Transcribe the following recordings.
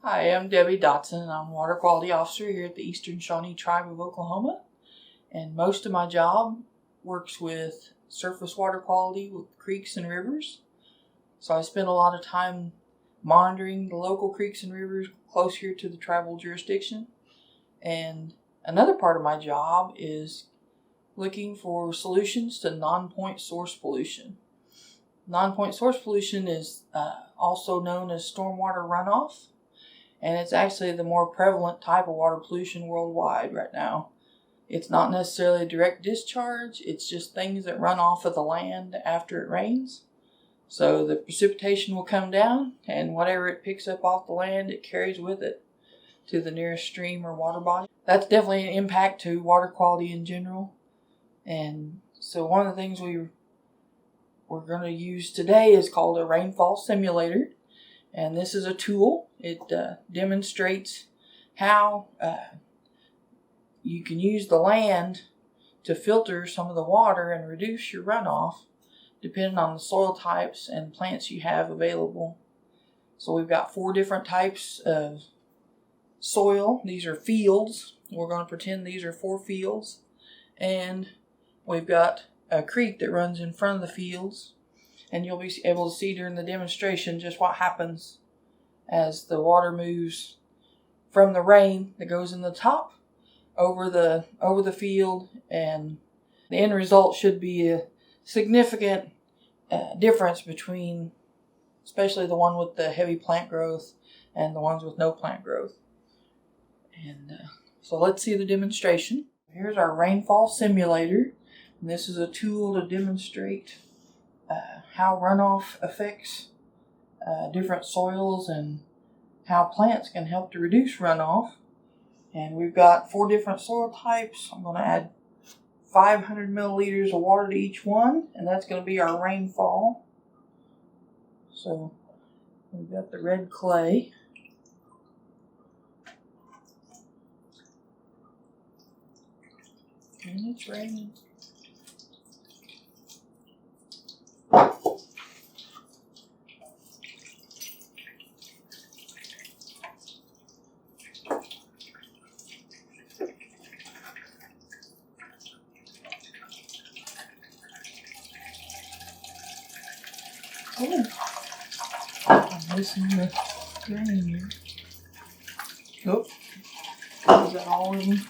Hi, I'm Debbie Dotson, and I'm Water Quality Officer here at the Eastern Shawnee Tribe of Oklahoma. And most of my job works with surface water quality with creeks and rivers. So I spend a lot of time monitoring the local creeks and rivers close here to the tribal jurisdiction. And another part of my job is looking for solutions to non-point source pollution. Non-point source pollution is also known as stormwater runoff. And it's actually the more prevalent type of water pollution worldwide right now. It's not necessarily a direct discharge, it's just things that run off of the land after it rains. So the precipitation will come down, and whatever it picks up off the land, it carries with it to the nearest stream or water body. That's definitely an impact to water quality in general. And so one of the things we're going to use today is called a rainfall simulator. And this is a tool. It demonstrates how you can use the land to filter some of the water and reduce your runoff depending on the soil types and plants you have available. So we've got 4 different types of soil. These are fields. We're going to pretend these are 4 fields. And we've got a creek that runs in front of the fields. And you'll be able to see during the demonstration just what happens as the water moves from the rain that goes in the top over the field, and the end result should be a significant difference between, especially the one with the heavy plant growth and the ones with no plant growth. And so let's see the demonstration. Here's our rainfall simulator, and this is a tool to demonstrate how runoff affects different soils and how plants can help to reduce runoff. And we've got 4 different soil types. I'm going to add 500 milliliters of water to each one, and that's going to be our rainfall. So we've got the red clay. And it's raining. Oh, I'm missing the grain here. Oh, is that all of them?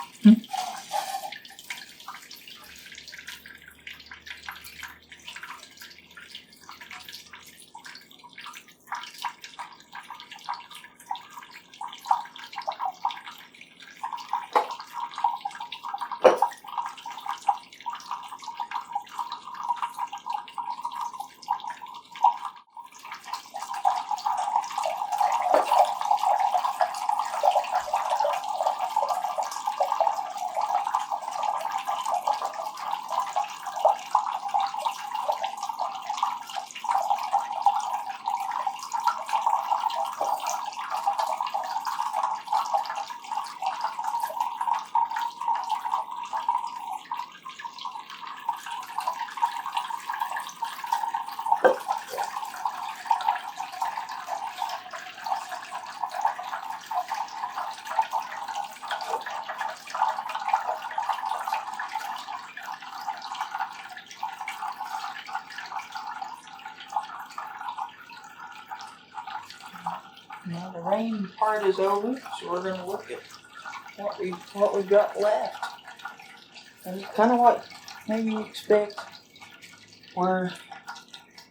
Now the rain part is over, so we're going to look at what we've got left. And it's kind of what maybe you expect. Where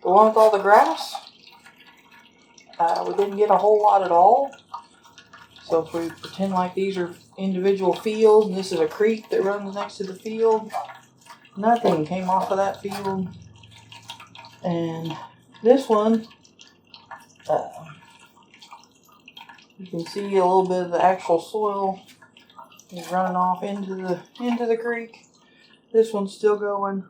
the one with all the grass, we didn't get a whole lot at all. So if we pretend like these are individual fields, and this is a creek that runs next to the field, nothing came off of that field. And this one, you can see a little bit of the actual soil is running off into the creek. This one's still going.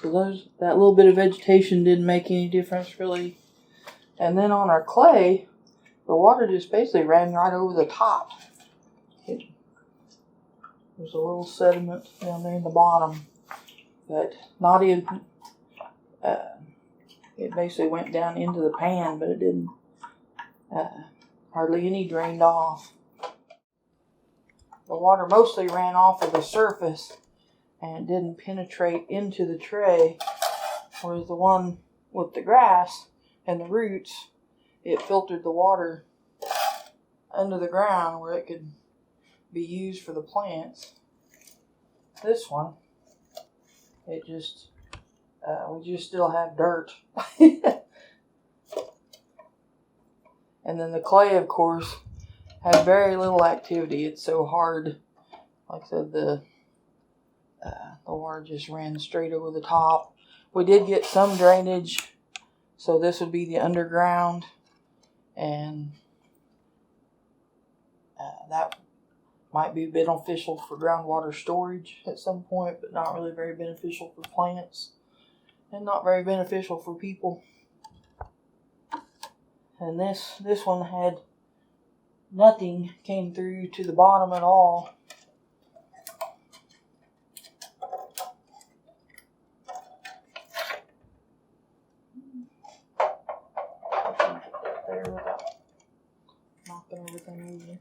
So that little bit of vegetation didn't make any difference really. And then on our clay, the water just basically ran right over the top. There's a little sediment down there in the bottom. but not in. It basically went down into the pan, but it didn't. Hardly any drained off. The water mostly ran off of the surface and it didn't penetrate into the tray, whereas the one with the grass and the roots, it filtered the water under the ground where it could be used for the plants. This one, it just, we just still have dirt. And then the clay, of course, had very little activity. It's so hard. Like I said, the water just ran straight over the top. We did get some drainage, so this would be the underground, and that might be beneficial for groundwater storage at some point, but not really very beneficial for plants, and not very beneficial for people. And this one had nothing came through to the bottom at all. There without knocking everything over.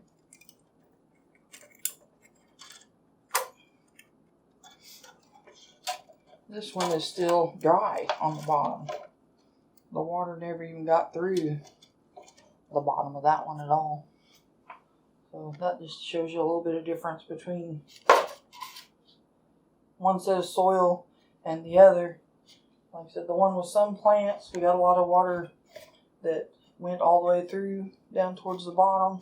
This one is still dry on the bottom. The water never even got through the bottom of that one at all. So that just shows you a little bit of difference between one set of soil and the other. Like I said, the one with some plants, we got a lot of water that went all the way through down towards the bottom.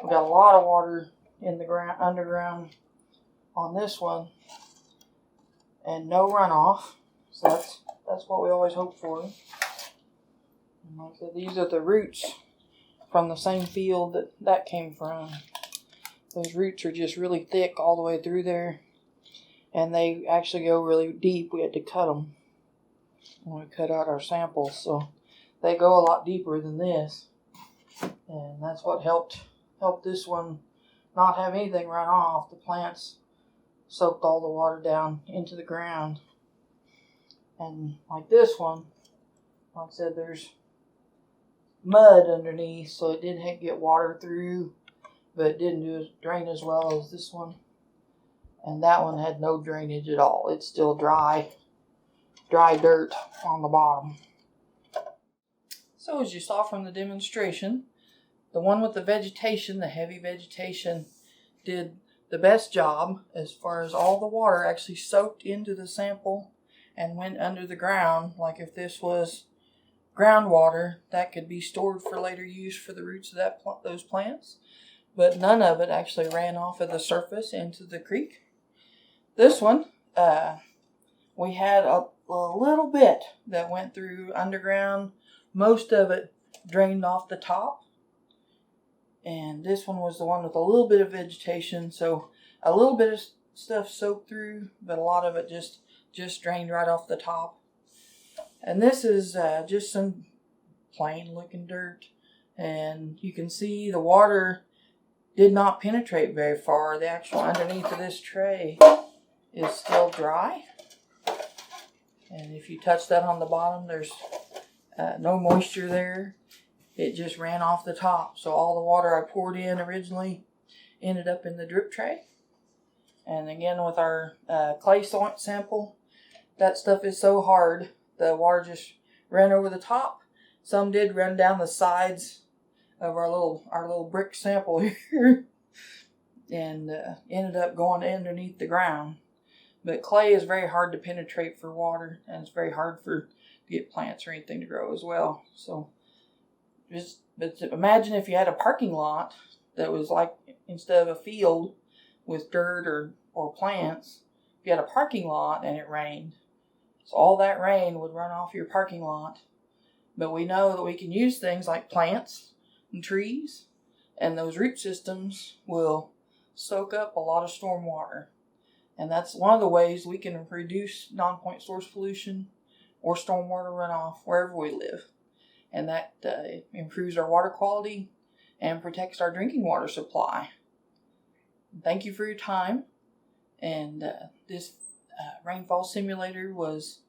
We got a lot of water in the ground, underground on this one, and no runoff. So that's what we always hope for. And like I said, these are the roots from the same field that came from. Those roots are just really thick all the way through there, and they actually go really deep. We had to cut them when we cut out our samples, so they go a lot deeper than this, and that's what helped this one not have anything run off. The plants soaked all the water down into the ground. And like this one, like I said, there's mud underneath, so it did get water through, but it didn't drain as well as this one. And that one had no drainage at all. It's still dry dirt on the bottom. So as you saw from the demonstration, the one with the vegetation, the heavy vegetation, did the best job as far as all the water actually soaked into the sample and went under the ground. Like if this was groundwater, that could be stored for later use for the roots of those plants. But none of it actually ran off of the surface into the creek. This one, we had a little bit that went through underground. Most of it drained off the top. And this one was the one with a little bit of vegetation. So a little bit of stuff soaked through, but a lot of it just drained right off the top. And this is just some plain looking dirt. And you can see the water did not penetrate very far. The actual underneath of this tray is still dry. And if you touch that on the bottom, there's no moisture there. It just ran off the top. So all the water I poured in originally ended up in the drip tray. And again, with our clay sample, that stuff is so hard, the water just ran over the top. Some did run down the sides of our little brick sample here and ended up going underneath the ground. But clay is very hard to penetrate for water, and it's very hard to get plants or anything to grow as well. So but imagine if you had a parking lot that was like, instead of a field with dirt or plants, if you had a parking lot and it rained. So all that rain would run off your parking lot. But we know that we can use things like plants and trees, and those root systems will soak up a lot of storm water. And that's one of the ways we can reduce non-point source pollution or stormwater runoff wherever we live. And that improves our water quality and protects our drinking water supply. Thank you for your time. And this Rainfall Simulator was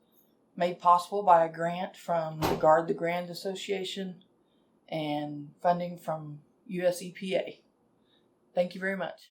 made possible by a grant from the Guard the Grand Association and funding from US EPA. Thank you very much.